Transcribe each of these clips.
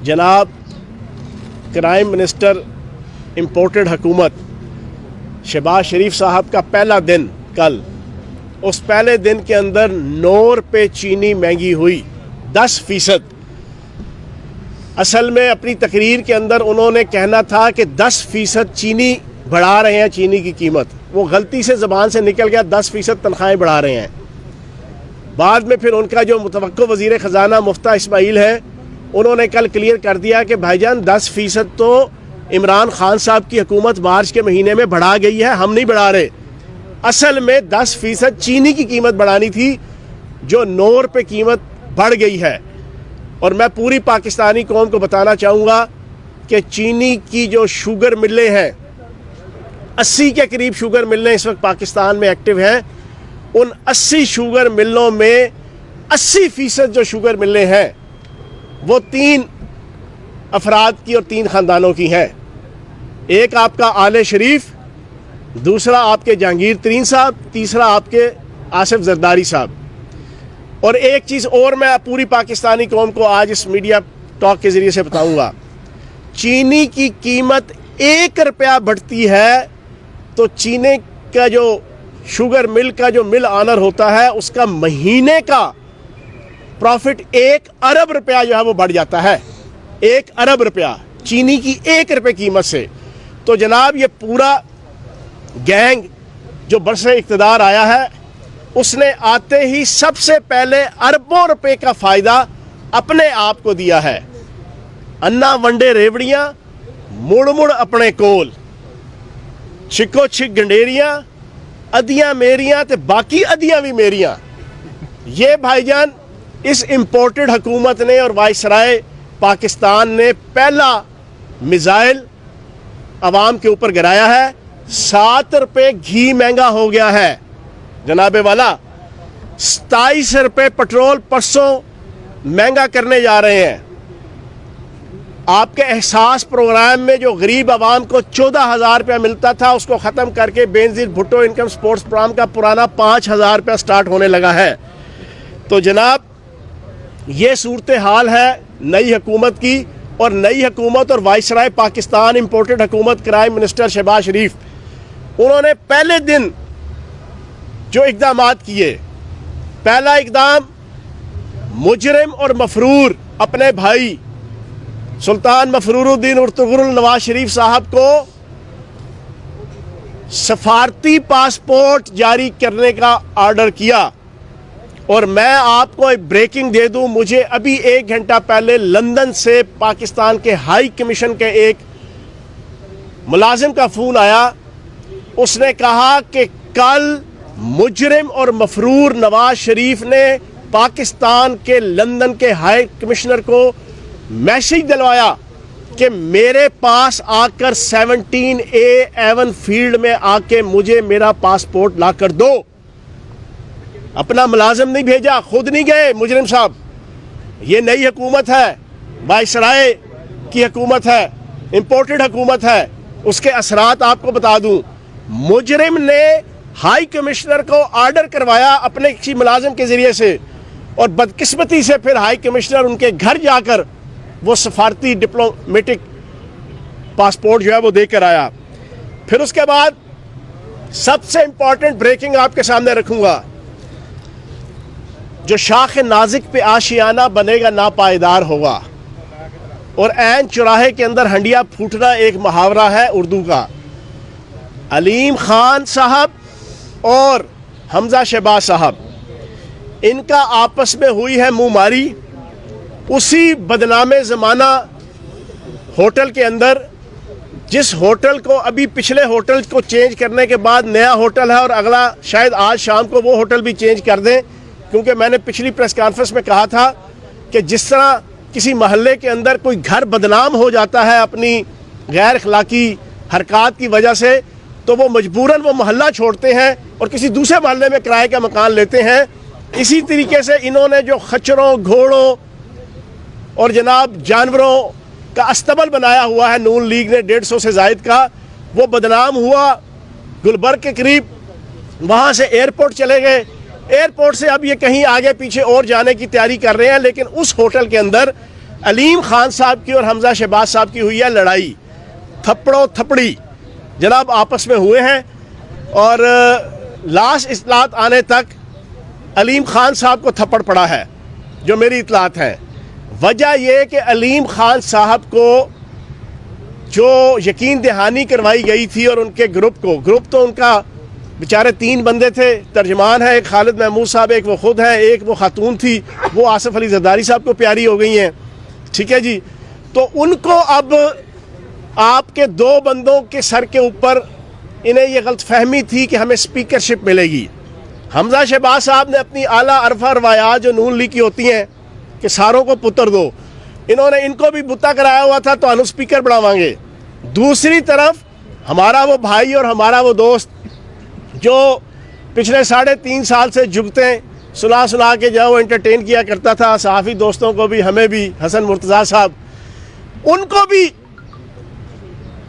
जनाब crime minister imported हुकूमत शहबाज शरीफ साहब का पहला दिन कल, उस पहले दिन के अंदर 9 रुपये चीनी महंगी हुई 10%। असल में अपनी तकरीर के अंदर उन्होंने कहना था कि 10% चीनी बढ़ा रहे हैं, चीनी की कीमत, वो गलती से ज़बान से निकल गया, 10% तनख्वाहें बढ़ा रहे हैं। बाद में फिर उनका जो मुतवक्को वज़ीर ख़जाना मुफ्ता इस्माइल है, उन्होंने कल क्लियर कर दिया कि भाईजान 10% तो इमरान खान साहब की हुकूमत मार्च के महीने में बढ़ा गई है, हम नहीं बढ़ा रहे। असल में 10% चीनी की कीमत बढ़ानी थी, जो 9 रुपये कीमत बढ़ गई है। और मैं पूरी पाकिस्तानी कौम को बताना चाहूँगा कि चीनी की जो शुगर मिलें हैं, 80 के करीब शुगर मिलें इस वक्त पाकिस्तान में एक्टिव हैं। उन 80 शुगर मिलों में 80% जो शुगर मिलें हैं वो 3 अफराद की और 3 ख़ानदानों की हैं। एक आपका आले शरीफ, दूसरा आपके जहांगीर तरीन साहब, तीसरा आपके आसिफ जरदारी साहब। और एक चीज़ और मैं पूरी पाकिस्तानी कौम को आज इस मीडिया टॉक के ज़रिए से बताऊंगा, चीनी की कीमत 1 रुपया बढ़ती है तो चीनी का जो शुगर मिल का जो मिल ऑनर होता है, उसका महीने का प्रॉफिट 1 अरब रुपया जो है वो बढ़ जाता है। 1 अरब रुपया चीनी की 1 रुपये कीमत से। तो जनाब ये पूरा गैंग जो बरसे इक़्तिदार आया है, उसने आते ही सबसे पहले अरबों रुपए का फ़ायदा अपने आप को दिया है। अन्ना वंडे रेवड़ियाँ, मुड़ मुड़ अपने कोल, छिको छिक गंडेरियाँ, अदियाँ मेरियाँ ते बाकी अदियाँ भी मेरियाँ। ये भाईजान इस इम्पोर्टेड हुकूमत ने और वाइसराय पाकिस्तान ने पहला मिसाइल अवाम के ऊपर गिराया है। 7 रुपये घी महंगा हो गया है जनाबे वाला, 27 रुपये पेट्रोल परसों महंगा करने जा रहे हैं। आपके एहसास प्रोग्राम में जो गरीब आवाम को 14,000 रुपया मिलता था, उसको ख़त्म करके Benazir Bhutto income sports programme का पुराना 5,000 रुपया स्टार्ट होने लगा है। तो जनाब ये सूरत हाल है नई हुकूमत की, और नई हुकूमत और वाइसराय पाकिस्तान इम्पोर्टेड हुकूमत क्राइम मिनिस्टर शहबाज शरीफ, उन्होंने पहले दिन जो इक़दामात किए, पहला इक़दाम मुजरिम और मफरूर अपने भाई सुल्तान मफरूरुद्दीन उर्तुगरुल नवाज शरीफ साहब को सफारती पासपोर्ट जारी करने का ऑर्डर किया। और मैं आपको एक ब्रेकिंग दे दूं, मुझे अभी 1 घंटा पहले लंदन से पाकिस्तान के हाई कमीशन के एक मुलाजिम का फ़ोन आया। उसने कहा कि कल मुजरिम और मफरूर नवाज शरीफ ने पाकिस्तान के लंदन के हाई कमिश्नर को मैसेज दिलवाया कि मेरे पास आकर 17A एवन फील्ड में आके मुझे मेरा पासपोर्ट ला कर दो। अपना मुलाजिम नहीं भेजा, खुद नहीं गए मुजरिम साहब। ये नई हुकूमत है, वाइसराय की हुकूमत है, इम्पोर्टेड हुकूमत है। उसके असरात आपको बता दूं, मुजरिम ने हाई कमिश्नर को ऑर्डर करवाया अपने किसी मुलाजिम के ज़रिए से, और बदकिस्मती से फिर हाई कमिश्नर उनके घर जाकर वो सफारती डिप्लोमेटिक पासपोर्ट जो है वो देकर आया। फिर उसके बाद सबसे इंपॉर्टेंट ब्रेकिंग आपके सामने रखूंगा, जो शाख नाजिक पे आशियाना बनेगा नापायदार होगा। और ऐन चौराहे के अंदर हंडिया फूटना एक मुहावरा है उर्दू का। अलीम खान साहब और हमजा शहबाज साहब, इनका आपस में हुई है मुंहमारी। उसी बदनामे ज़माना होटल के अंदर, जिस होटल को अभी पिछले होटल को चेंज करने के बाद नया होटल है, और अगला शायद आज शाम को वो होटल भी चेंज कर दें, क्योंकि मैंने पिछली प्रेस कॉन्फ्रेंस में कहा था कि जिस तरह किसी महल्ले के अंदर कोई घर बदनाम हो जाता है अपनी गैर अखलाकी हरकत की वजह से, तो वो मजबूरन वो मोहल्ला छोड़ते हैं और किसी दूसरे मोहल्ले में किराए का मकान लेते हैं। इसी तरीके से इन्होंने जो खच्चरों, घोड़ों और जनाब जानवरों का अस्तबल बनाया हुआ है नून लीग ने 150 से ज़ायद का, वो बदनाम हुआ। गुलबर्ग के करीब वहाँ से एयरपोर्ट चले गए, एयरपोर्ट से अब ये कहीं आगे पीछे और जाने की तैयारी कर रहे हैं। लेकिन उस होटल के अंदर अलीम खान साहब की और हमजा शहबाज साहब की हुई है लड़ाई, थप्पड़ो थपड़ी जनाब आपस में हुए हैं। और लास्ट इतलात आने तक अलीम खान साहब को थप्पड़ पड़ा है, जो मेरी इतलात है। वजह यह कि अलीम खान साहब को जो यकीन दहानी करवाई गई थी और उनके ग्रुप तो उनका बेचारे 3 बंदे थे, तर्जमान है, एक खालिद महमूद साहब, एक वो खुद है, एक वो खातून थी, वो आसिफ अली जरदारी साहब को प्यारी हो गई हैं, ठीक है जी। तो उनको अब आपके 2 बंदों के सर के ऊपर इन्हें यह गलतफहमी थी कि हमें स्पीकरशिप मिलेगी। हमजा शहबाज साहब ने अपनी आला अरफा रवायात जो नून लीग की होती हैं कि सारों को पुत्र दो, इन्होंने इनको भी बुता कराया हुआ था तो अनु स्पीकर बढ़ावांगे। दूसरी तरफ हमारा वो भाई और हमारा वो दोस्त जो पिछले 3.5 साल से जुगते सुना के जो एंटरटेन किया करता था सहाफ़ी दोस्तों को भी, हमें भी, हसन मुर्तज़ा साहब, उनको भी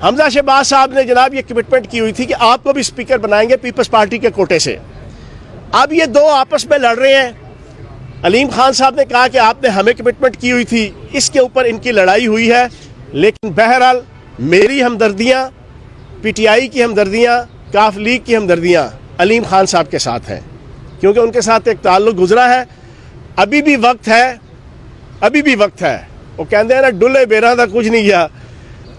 हमजा शहबाज साहब ने जनाब ये कमिटमेंट की हुई थी कि आपको भी स्पीकर बनाएंगे पीपल्स पार्टी के कोटे से। अब ये 2 आपस में लड़ रहे हैं। अलीम खान साहब ने कहा कि आपने हमें कमिटमेंट की हुई थी, इसके ऊपर इनकी लड़ाई हुई है। लेकिन बहरहाल मेरी हमदर्दियाँ, PTI की हमदर्दियाँ, काफ लीग की हमदर्दियाँ अलीम खान साहब के साथ हैं, क्योंकि उनके साथ एक ताल्लुक़ गुजरा है। अभी भी वक्त है, अभी भी वक्त है। वो कहते हैं ना डुले बेरा था कुछ नहीं गया,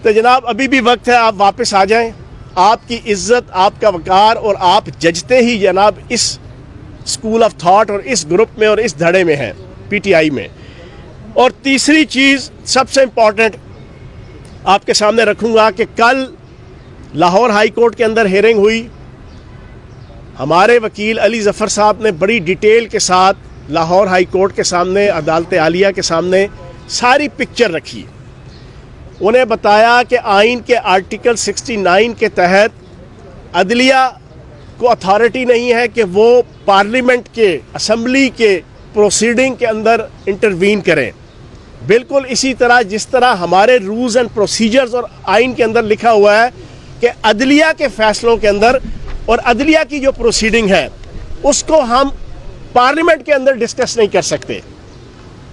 तो जनाब अभी भी वक्त है, आप वापस आ जाएं। आपकी इज्जत, आपका वकार और आप जजते ही जनाब इस स्कूल ऑफ थॉट और इस ग्रुप में और इस धड़े में हैं, PTI में। और तीसरी चीज़ सबसे इम्पॉर्टेंट आपके सामने रखूँगा कि कल लाहौर हाई कोर्ट के अंदर हेयरिंग हुई। हमारे वकील अली ज़फ़र साहब ने बड़ी डिटेल के साथ लाहौर हाई कोर्ट के सामने, अदालत आलिया के सामने सारी पिक्चर रखी। उन्हें बताया कि आइन के आर्टिकल 69 के तहत अदलिया को अथॉरिटी नहीं है कि वो पार्लियामेंट के, असम्बली के प्रोसीडिंग के अंदर इंटरवीन करें। बिल्कुल इसी तरह जिस तरह हमारे रूल्स एंड प्रोसीजर्स और आइन के अंदर लिखा हुआ है कि अदलिया के फैसलों के अंदर और अदलिया की जो प्रोसीडिंग है उसको हम पार्लियामेंट के अंदर डिस्कस नहीं कर सकते,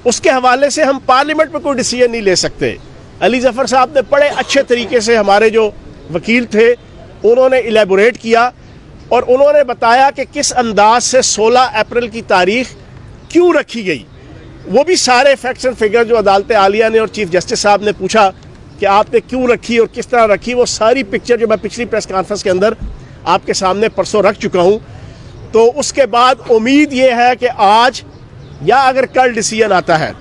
उसके हवाले से हम पार्लियामेंट में कोई डिसीजन नहीं ले सकते। अली ज़फ़र साहब ने बड़े अच्छे तरीके से, हमारे जो वकील थे उन्होंने इलेबोरेट किया और उन्होंने बताया कि किस अंदाज से 16 अप्रैल की तारीख क्यों रखी गई। वो भी सारे फैक्ट्स एंड फिगर जो अदालत आलिया ने और चीफ जस्टिस साहब ने पूछा कि आपने क्यों रखी और किस तरह रखी, वो सारी पिक्चर जो मैं पिछली प्रेस कॉन्फ्रेंस के अंदर आपके सामने परसों रख चुका हूँ। तो उसके बाद उम्मीद ये है कि आज या अगर कल डिसीजन आता है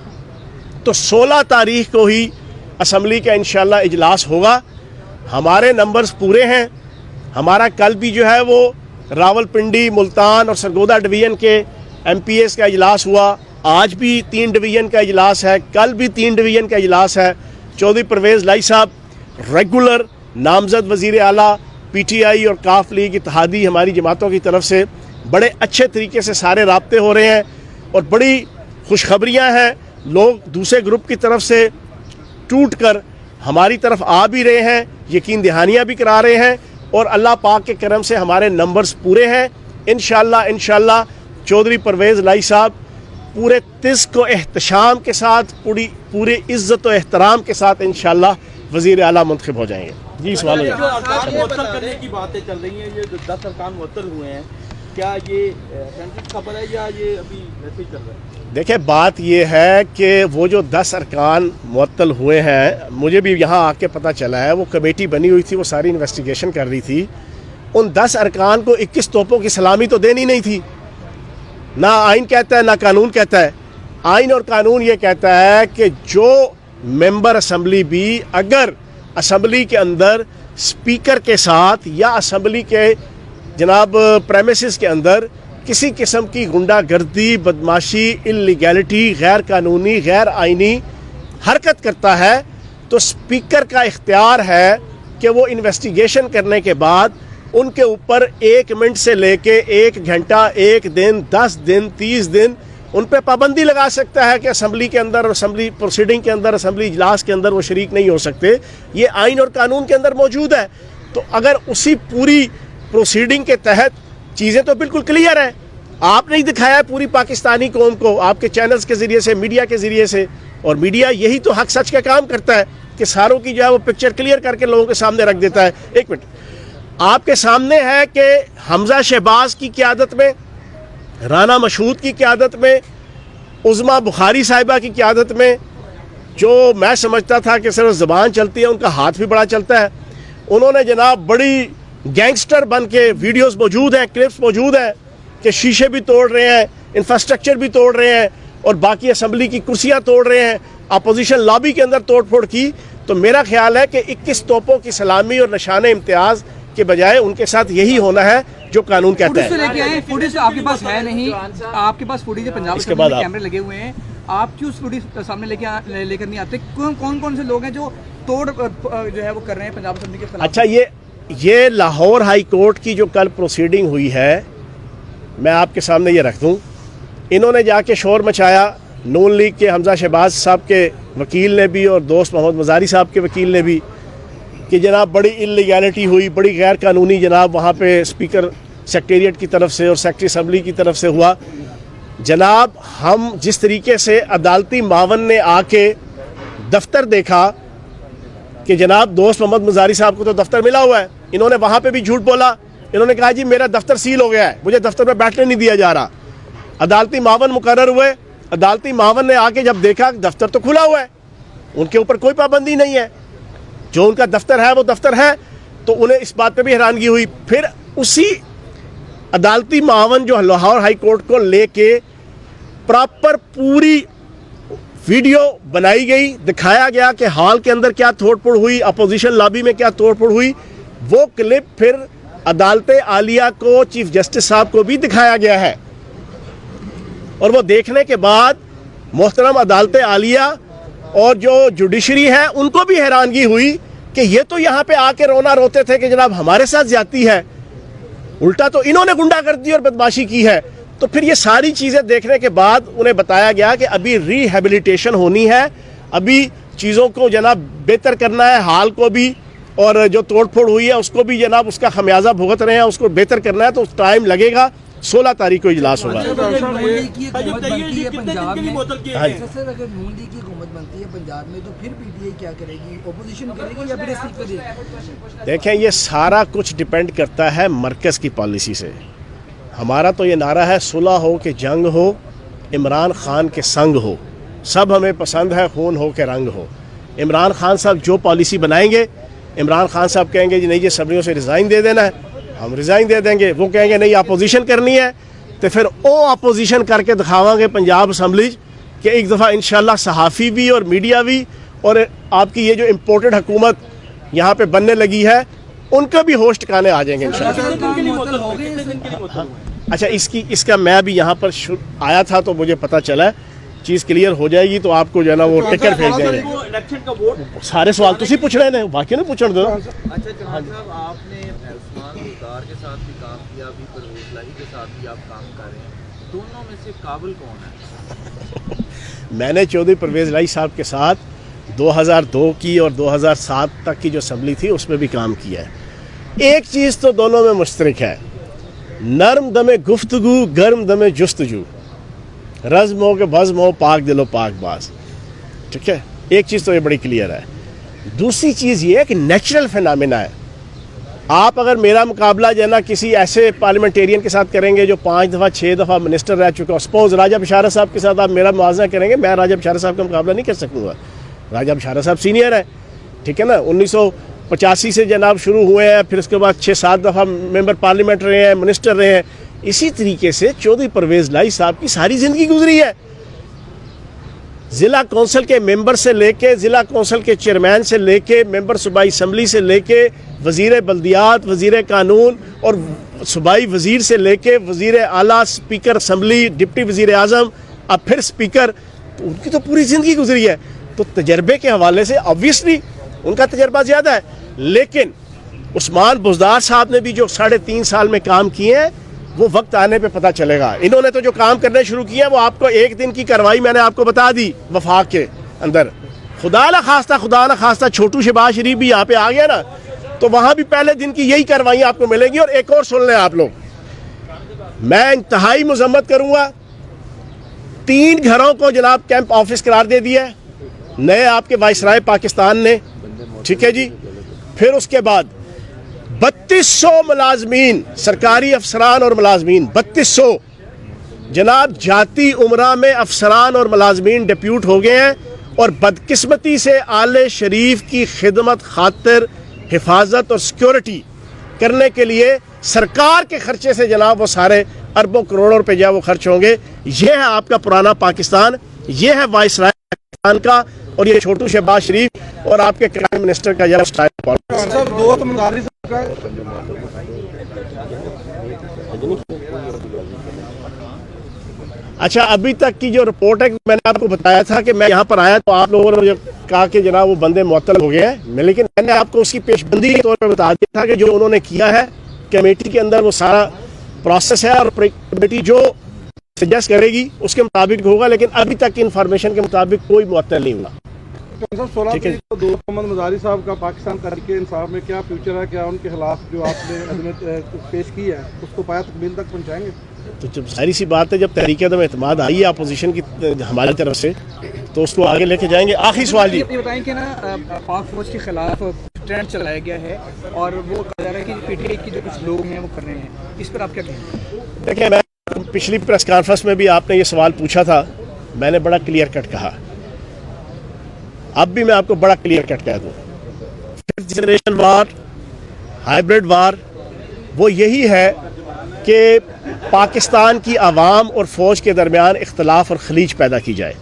तो 16 तारीख को ही असम्बली का इंशाल्लाह इजलास होगा। हमारे नंबर्स पूरे हैं। हमारा कल भी जो है वो रावलपिंडी, मुल्तान और सरगोदा डिवीज़न के MPAs का इजलास हुआ। आज भी 3 डिवीज़न का इजलास है, कल भी 3 डिवीज़न का इजलास है। चौधरी परवेज़ लाई साहब रेगुलर नामजद वज़ीर आला PTI और काफ लीग इत्तेहादी हमारी जमातों की तरफ से बड़े अच्छे तरीके से सारे राब्ते हो रहे हैं और बड़ी खुशखबरियाँ हैं। लोग दूसरे ग्रुप की तरफ से टूट कर हमारी तरफ आ भी रहे हैं, यकीन दहानियाँ भी करा रहे हैं और अल्लाह पाक के करम से हमारे नंबर्स पूरे हैं। इंशाल्लाह चौधरी परवेज़ लाई साहब पूरे तिज़्क़ व एहतशाम के साथ, पूरी इज़्ज़त व एहतराम के साथ इंशाल्लाह वज़ीर आला मुंतखब हो जाएंगे। जी सवाल करने की बातें चल रही हैं, ये 10 अरकान मुअत्तल हुए हैं, क्या ये खबर है या ये अभी ऐसे ही चल रहा है? देखिए बात ये है कि वो जो 10 अरकान मुअत्तल हुए हैं, मुझे भी यहाँ आके पता चला है, वो कमेटी बनी हुई थी, वो सारी इन्वेस्टिगेशन कर रही थी। उन 10 अरकान को 21 तोपों की सलामी तो देनी नहीं थी, ना आइन कहता है ना कानून कहता है। आइन और कानून ये कहता है कि जो मेंबर असम्बली भी अगर असम्बली के अंदर स्पीकर के साथ या असम्बली के जनाब प्रेमिसेस के अंदर किसी किस्म की गुंडागर्दी, बदमाशी, इल्लीगैलिटी, गैर कानूनी, गैर आइनी हरकत करता है तो स्पीकर का इख्तियार है कि वो इन्वेस्टिगेशन करने के बाद उनके ऊपर 1 मिनट से लेके 1 घंटा, 1 दिन, 10 दिन, 30 दिन उन पर पाबंदी लगा सकता है कि असम्बली के अंदर, असम्बली प्रोसीडिंग के अंदर, असम्बली इजलास के अंदर वो शरीक नहीं हो सकते। ये आइन और कानून के अंदर मौजूद है। तो अगर उसी पूरी प्रोसीडिंग के तहत चीज़ें तो बिल्कुल क्लियर हैं, आपने ही दिखाया है पूरी पाकिस्तानी कौम को आपके चैनल्स के ज़रिए से, मीडिया के ज़रिए से और मीडिया यही तो हक सच का काम करता है कि सारों की जो है वो पिक्चर क्लियर करके लोगों के सामने रख देता है। एक मिनट, आपके सामने है कि हमजा शहबाज की क़यादत में, राना मशहूद की क़यादत में, उज़मा बुखारी साहिबा की क़यादत में, जो मैं समझता था कि सिर्फ ज़बान चलती है, उनका हाथ भी बड़ा चलता है। उन्होंने जनाब बड़ी गैंगस्टर बन के, वीडियोज़ मौजूद हैं, क्लिप्स मौजूद हैं कि शीशे भी तोड़ रहे हैं, इंफ्रास्ट्रक्चर भी तोड़ रहे हैं और बाकी असम्बली की कुर्सियाँ तोड़ रहे हैं, अपोजिशन लॉबी के अंदर तोड़ फोड़ की। तो मेरा ख्याल है कि 21 तोपों की सलामी और निशान इम्तियाज़ के बजाय उनके साथ यही होना है जो कानून कहता है। लेके आए फुटेज आपके पास है नहीं, आपके पास फुटेज पंजाब इसके बाद कैमरे लगे हुए हैं, आप क्यों फुटेज सामने लेकर नहीं आते? कौन कौन से लोग हैं जो तोड़ जो है वो कर रहे हैं पंजाब असेंबली के खिलाफ? अच्छा, ये लाहौर हाई कोर्ट की जो कल प्रोसीडिंग हुई है, मैं आपके सामने ये रख दूं। इन्होंने जाके शोर मचाया, नून लीग के हमजा शहबाज साहब के वकील ने भी और दोस्त मोहम्मद मज़ारी साहब के वकील ने भी, कि जनाब बड़ी इल्लीगैलिटी हुई, बड़ी गैर कानूनी जनाब वहाँ पे स्पीकर सेक्रेटेरिएट की तरफ से और सेक्रेटरी असम्बली की तरफ से हुआ। जनाब हम जिस तरीके से अदालती मावन ने आके दफ्तर देखा कि जनाब दोस्त मोहम्मद मज़ारी साहब को तो दफ्तर मिला हुआ है, इन्होंने वहाँ पे भी झूठ बोला। इन्होंने कहा जी मेरा दफ्तर सील हो गया है, मुझे दफ्तर में बैठने नहीं दिया जा रहा। अदालती मावन मुकर्रर हुए, अदालती मावन ने आके जब देखा दफ्तर तो खुला हुआ है, उनके ऊपर कोई पाबंदी नहीं है, जो उनका दफ्तर है वो दफ्तर है, तो उन्हें इस बात पे भी हैरानगी हुई। फिर उसी अदालती मावन जो लाहौर हाई कोर्ट को लेके प्रॉपर पूरी वीडियो बनाई गई, दिखाया गया कि हॉल के अंदर क्या तोड़फोड़ हुई, अपोजिशन लॉबी में क्या तोड़फोड़ हुई। वो क्लिप फिर अदालत आलिया को, चीफ जस्टिस साहब को भी दिखाया गया है और वो देखने के बाद मोहतरम अदालत आलिया और जो जुडिशरी है उनको भी हैरानगी हुई कि ये तो यहाँ पे आके रोना रोते थे कि जनाब हमारे साथ ज्यादती है, उल्टा तो इन्होंने गुंडागर्दी और बदमाशी की है। तो फिर ये सारी चीज़ें देखने के बाद उन्हें बताया गया कि अभी रिहेबिलिटेशन होनी है, अभी चीज़ों को जनाब बेहतर करना है, हाल को भी और जो तोड़फोड़ हुई है उसको भी जनाब उसका खमियाजा भुगत रहे हैं, उसको बेहतर करना है, तो टाइम लगेगा। 16 तारीख को इजलास होगा। अगर नून लीग की हुकूमत बनती है पंजाब में तो फिर पीटीआई क्या करेगी? ओपोजिशन करेगी या फिर इस्तीफा देगी? देखें, ये सारा कुछ डिपेंड करता है मरकज़ की पॉलिसी से। हमारा तो ये नारा है सुलह हो कि जंग हो, इमरान खान के संग हो, सब हमें पसंद है, खून हो के रंग हो। इमरान खान साहब जो पॉलिसी बनाएंगे, इमरान खान साहब कहेंगे जी नहीं ये असम्बलियों से रिज़ाइन दे देना है, हम रिज़ाइन दे देंगे। वो कहेंगे नहीं अपोजिशन करनी है, तो फिर वो अपोजिशन करके दिखावांगे पंजाब असम्बली कि एक दफ़ा इंशाल्लाह सहाफ़ी भी और मीडिया भी और आपकी ये जो इम्पोर्टेड हुकूमत यहाँ पे बनने लगी है उनका भी होश ठिकाने आ जाएंगे इंशाल्लाह। अच्छा, इसका मैं भी यहाँ पर आया था तो मुझे पता चला, चीज़ क्लियर हो जाएगी तो आपको जो है ना वो टिकट भेज देंगे। सारे सवाल तुसी पूछ रहे हैं, बाकी नहीं पूछने दो। अच्छा चौहान साहब, आपने उस्मान गुलजार के साथ भी काम किया, अभी परवेज़ लाही के साथ भी आप काम कर रहे हैं, दोनों में से काबिल कौन है? मैंने चौधरी परवेज़ लाही साहब के साथ 2002 की और 2007 तक की जो असम्बली थी उसमें भी काम किया है। एक चीज़ तो दोनों में मुश्तरक है, नर्म दमे गुफ्तगू गर्म दमे जुस्तजू, रज़्म हो के बज़्म हो पाक दिलो पाक बाज। ठीक है, एक चीज़ तो ये बड़ी क्लियर है। दूसरी चीज़ ये है कि नेचुरल फिनोमेना है। आप अगर मेरा मुकाबला जो है ना किसी ऐसे पार्लियामेंटेरियन के साथ करेंगे जो 5 दफ़ा 6 दफ़ा मिनिस्टर रह चुका, सपोज राजा बिशारत साहब के साथ आप मेरा मुआवजा करेंगे, मैं राजा बिशारत साहब का मुकाबला नहीं कर सकूँगा। राजा बिशारत साहब सीनियर है, ठीक है ना, 1985 से जनाब शुरू हुए हैं, फिर उसके बाद 6-7 दफ़ा मेंबर पार्लियामेंट रहे हैं, मिनिस्टर रहे हैं। इसी तरीके से चौधरी परवेज़ लाही साहब की सारी ज़िंदगी गुजरी है। ज़िला कौंसिल के मेंबर से लेके, ज़िला कौंसिल के चेयरमैन से लेके, मेंबर सूबाई असम्बली से लेके, वज़ीर बल्दियात, वज़ीर कानून और सूबाई वज़ीर से लेके वज़ीर आला, स्पीकर असम्बली, डिप्टी वज़ीर आज़म, अब फिर स्पीकर, तो उनकी तो पूरी ज़िंदगी गुजरी है। तो तजर्बे के हवाले से ऑब्वियसली उनका तजर्बा ज़्यादा है, लेकिन उस्मान बुज़दार साहब ने भी जो 3.5 साल में काम किए हैं वो वक्त आने पे पता चलेगा। इन्होंने तो जो काम करने शुरू किया वो आपको एक दिन की कार्रवाई मैंने आपको बता दी वफाक के अंदर। खुदा ना खास्ता छोटू शहबाज शरीफ भी यहाँ पे आ गया ना, तो वहाँ भी पहले दिन की यही कार्रवाई आपको मिलेगी। और एक और सुन लें आप लोग, मैं इंतहाई मजम्मत करूँगा, 3 घरों को जनाब कैंप ऑफिस करार दे दिया है, नए आपके वाइसराय पाकिस्तान ने, ठीक है जी। फिर उसके बाद 3200 मुलाजमीन, सरकारी अफसरान और मुलाजमीन 3200 जनाब जाती उमरा में अफसरान और मुलाजमीन डिप्यूट हो गए हैं। और बदकिस्मती से आले शरीफ की खिदमत खातिर हिफाजत और सिक्योरिटी करने के लिए सरकार के खर्चे से जनाब वो सारे अरबों करोड़ों रुपए जो वो खर्च होंगे। ये है आपका पुराना पाकिस्तान, ये है वाइसराय पाकिस्तान का, और ये छोटू शहबाज शरीफ और आपके प्राइम मिनिस्टर का यह स्टाइल पॉलिटिक्स। सर दोस्त मुजारी साहब का अच्छा, अभी तक की जो रिपोर्ट है, मैंने आपको बताया था कि मैं यहाँ पर आया तो आप लोगों ने मुझे कहा कि जनाब वो बंदे मुअत्तल हो गए हैं, लेकिन मैंने आपको उसकी पेशबंदी के तौर पर बता दिया था कि जो उन्होंने किया है कमेटी के अंदर वो सारा प्रोसेस है और कमेटी जो सजेस्ट करेगी उसके मुताबिक होगा, लेकिन अभी तक की इंफॉर्मेशन के मुताबिक कोई मुअत्तल नहीं हुआ। सर 16 ठीक है। तारीख को दोस्त मोहम्मद मुजारी साहब का पाकिस्तान तहरीक इंसाफ में क्या फ्यूचर है, क्या उनके खिलाफ जो आपने अदम पेश की है उसको पाया तकमील तक पहुँचाएंगे? तो जब सारी सी बात है, जब तहरीक अदम एतमाद आई है अपोजिशन की हमारी तरफ से, तो उसको आगे लेके जाएंगे। आखिरी सवाल जी, ये बताएं कि ना पाक फौज के खिलाफ ट्रेंड चलाया गया है और वो कहा जा रहा है कि पीटीआई के जो कुछ लोग हैं वो कर रहे हैं, इस पर आप क्या कहेंगे? देखिए, मैं पिछली प्रेस कॉन्फ्रेंस में भी आपने ये सवाल पूछा था, मैंने बड़ा क्लियर कट कहा, अब भी मैं आपको बड़ा क्लियर कट कह दूं, फिफ्थ जनरेशन वार, हाइब्रिड वार, वो यही है कि पाकिस्तान की आवाम और फौज के दरमियान इख्तलाफ और खलीज पैदा की जाए,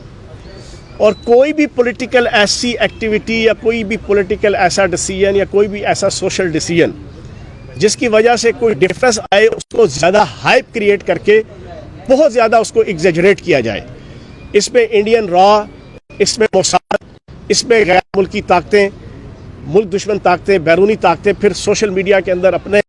और कोई भी पॉलिटिकल ऐसी एक्टिविटी या कोई भी पॉलिटिकल ऐसा डिसीजन या कोई भी ऐसा सोशल डिसीजन जिसकी वजह से कोई डिफरेंस आए, उसको ज़्यादा हाइप क्रिएट करके बहुत ज़्यादा उसको एग्जेजरेट किया जाए। इसमें इंडियन रॉ, इसमें मोसाद, इसमें गैर मुल्की ताकतें, मुल्क दुश्मन ताकतें, बैरूनी ताकतें फिर सोशल मीडिया के अंदर अपने